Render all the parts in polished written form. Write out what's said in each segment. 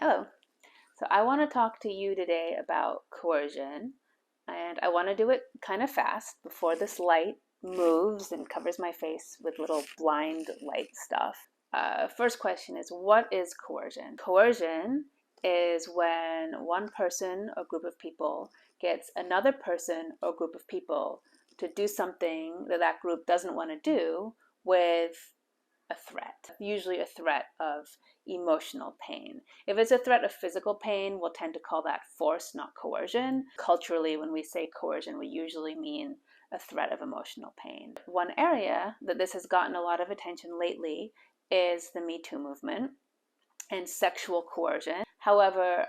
Hello. So I want to talk to you today about coercion, and I want to do it kind of fast before this light moves and covers my face with little blind light stuff. First question is, what is coercion? Coercion is when one person or group of people gets another person or group of people to do something that that group doesn't want to do with a threat, usually a threat of emotional pain. If it's a threat of physical pain, we'll tend to call that force, not coercion. Culturally, when we say coercion, we usually mean a threat of emotional pain. One area that this has gotten a lot of attention lately is the Me Too movement and sexual coercion. However,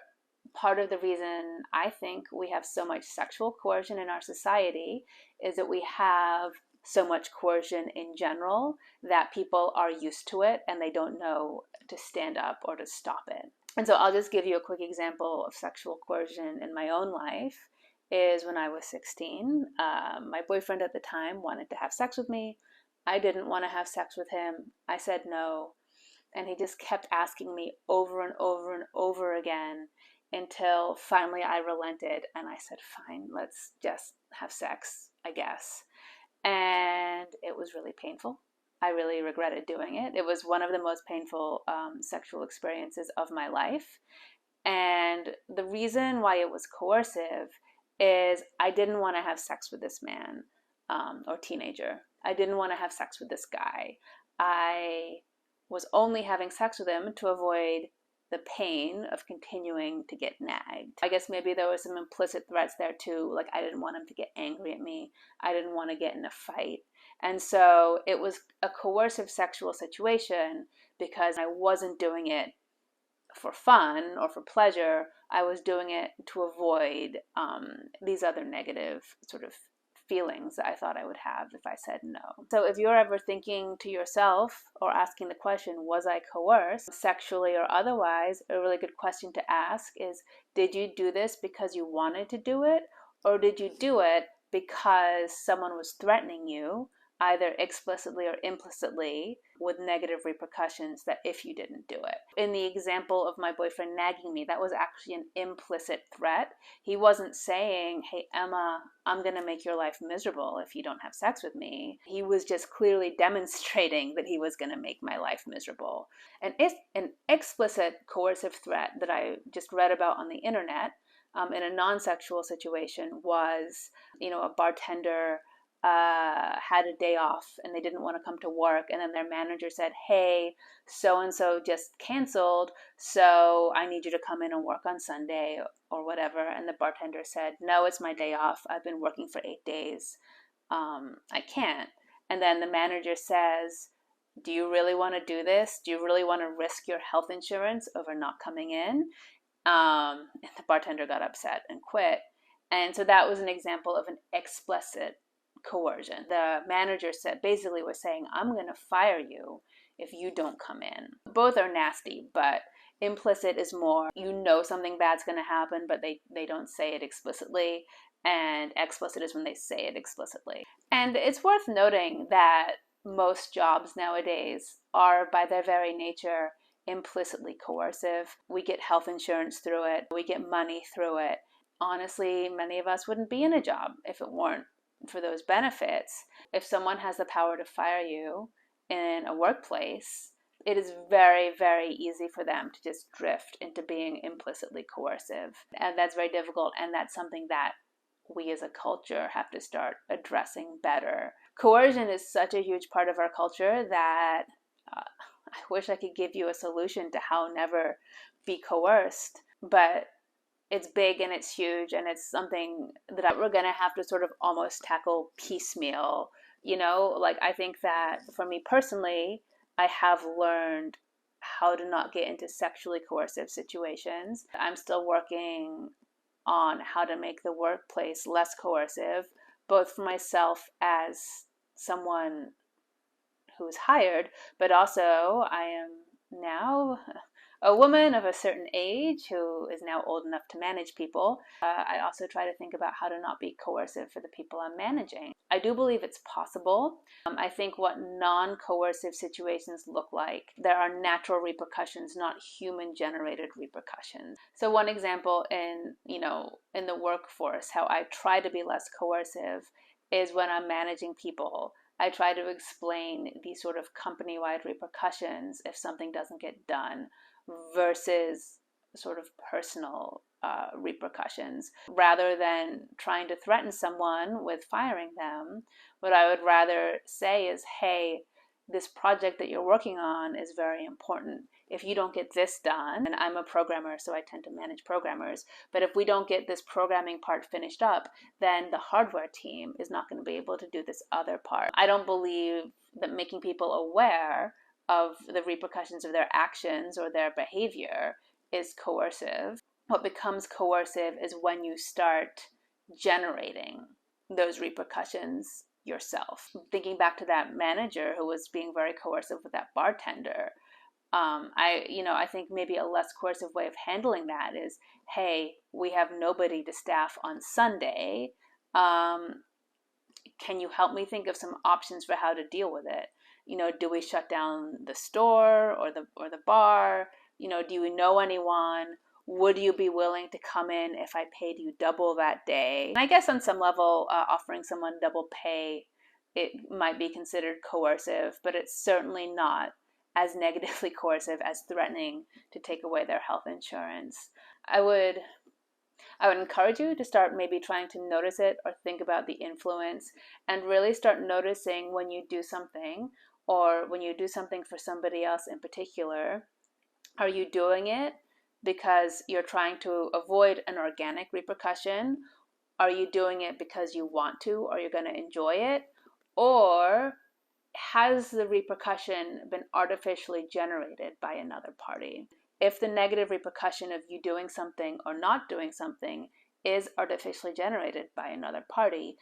part of the reason I think we have so much sexual coercion in our society is that we have so much coercion in general that people are used to it and they don't know to stand up or to stop it. And so I'll just give you a quick example of sexual coercion in my own life. Is when I was 16, my boyfriend at the time wanted to have sex with me. I didn't want to have sex with him. I said no. And he just kept asking me over and over and over again until finally I relented and I said, fine, let's just have sex, I guess. And it was really painful. I really regretted doing it. It was one of the most painful sexual experiences of my life. And the reason why it was coercive is I didn't want to have sex with this man or teenager. I didn't want to have sex with this guy. I was only having sex with him to avoid the pain of continuing to get nagged. I guess maybe there were some implicit threats there too, like I didn't want him to get angry at me. I didn't want to get in a fight. And so it was a coercive sexual situation because I wasn't doing it for fun or for pleasure. I was doing it to avoid these other negative sort of feelings that I thought I would have if I said no. So if you're ever thinking to yourself or asking the question, was I coerced, sexually or otherwise, a really good question to ask is, did you do this because you wanted to do it, or did you do it because someone was threatening you, either explicitly or implicitly, with negative repercussions that if you didn't do it? In the example of my boyfriend nagging me, that was actually an implicit threat. He wasn't saying, hey, Emma, I'm going to make your life miserable if you don't have sex with me. He was just clearly demonstrating that he was going to make my life miserable. And an explicit coercive threat that I just read about on the internet in a non-sexual situation was, a bartender had a day off and they didn't want to come to work, and then their manager said, hey, so-and-so just canceled, so I need you to come in and work on Sunday or whatever. And the bartender said, no, it's my day off. I've been working for 8 days. I can't. And then the manager says, do you really want to do this? Do you really want to risk your health insurance over not coming in? And the bartender got upset and quit. And so that was an example of an explicit coercion. The manager basically was saying, I'm going to fire you if you don't come in. Both are nasty, but implicit is more, something bad's going to happen, but they don't say it explicitly. And explicit is when they say it explicitly. And it's worth noting that most jobs nowadays are, by their very nature, implicitly coercive. We get health insurance through it. We get money through it. Honestly, many of us wouldn't be in a job if it weren't for those benefits. If someone has the power to fire you in a workplace, it is very, very easy for them to just drift into being implicitly coercive. And that's very difficult, and that's something that we as a culture have to start addressing better. Coercion is such a huge part of our culture that I wish I could give you a solution to how never be coerced, but it's big and it's huge, and it's something that we're going to have to sort of almost tackle piecemeal. I think that for me personally, I have learned how to not get into sexually coercive situations. I'm still working on how to make the workplace less coercive, both for myself as someone who's hired, but also I am now a woman of a certain age who is now old enough to manage people, I also try to think about how to not be coercive for the people I'm managing. I do believe it's possible. I think what non-coercive situations look like, there are natural repercussions, not human-generated repercussions. So one example in the workforce, how I try to be less coercive is when I'm managing people. I try to explain these sort of company-wide repercussions if something doesn't get done versus sort of personal repercussions. Rather than trying to threaten someone with firing them, what I would rather say is, hey, this project that you're working on is very important. If you don't get this done, and I'm a programmer, so I tend to manage programmers, but if we don't get this programming part finished up, then the hardware team is not going to be able to do this other part. I don't believe that making people aware of the repercussions of their actions or their behavior is coercive. What becomes coercive is when you start generating those repercussions yourself. Thinking back to that manager who was being very coercive with that bartender, I think maybe a less coercive way of handling that is, hey, we have nobody to staff on Sunday. Can you help me think of some options for how to deal with it? Do we shut down the store or the bar? Do you know anyone? Would you be willing to come in if I paid you double that day? And I guess on some level, offering someone double pay, it might be considered coercive, but it's certainly not as negatively coercive as threatening to take away their health insurance. I would encourage you to start maybe trying to notice it or think about the influence and really start noticing when you do something or when you do something for somebody else in particular. Are you doing it because you're trying to avoid an organic repercussion? Are you doing it because you want to or you're going to enjoy it? Or has the repercussion been artificially generated by another party? If the negative repercussion of you doing something or not doing something is artificially generated by another party,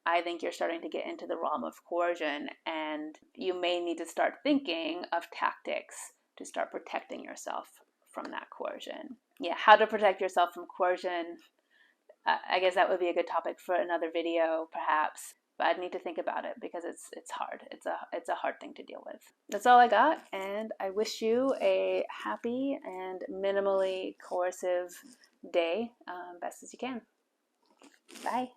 I think you're starting to get into the realm of coercion, and you may need to start thinking of tactics to start protecting yourself from that coercion. Yeah, how to protect yourself from coercion. I guess that would be a good topic for another video, perhaps. But I'd need to think about it because it's hard. It's a hard thing to deal with. That's all I got, and I wish you a happy and minimally coercive day, best as you can. Bye.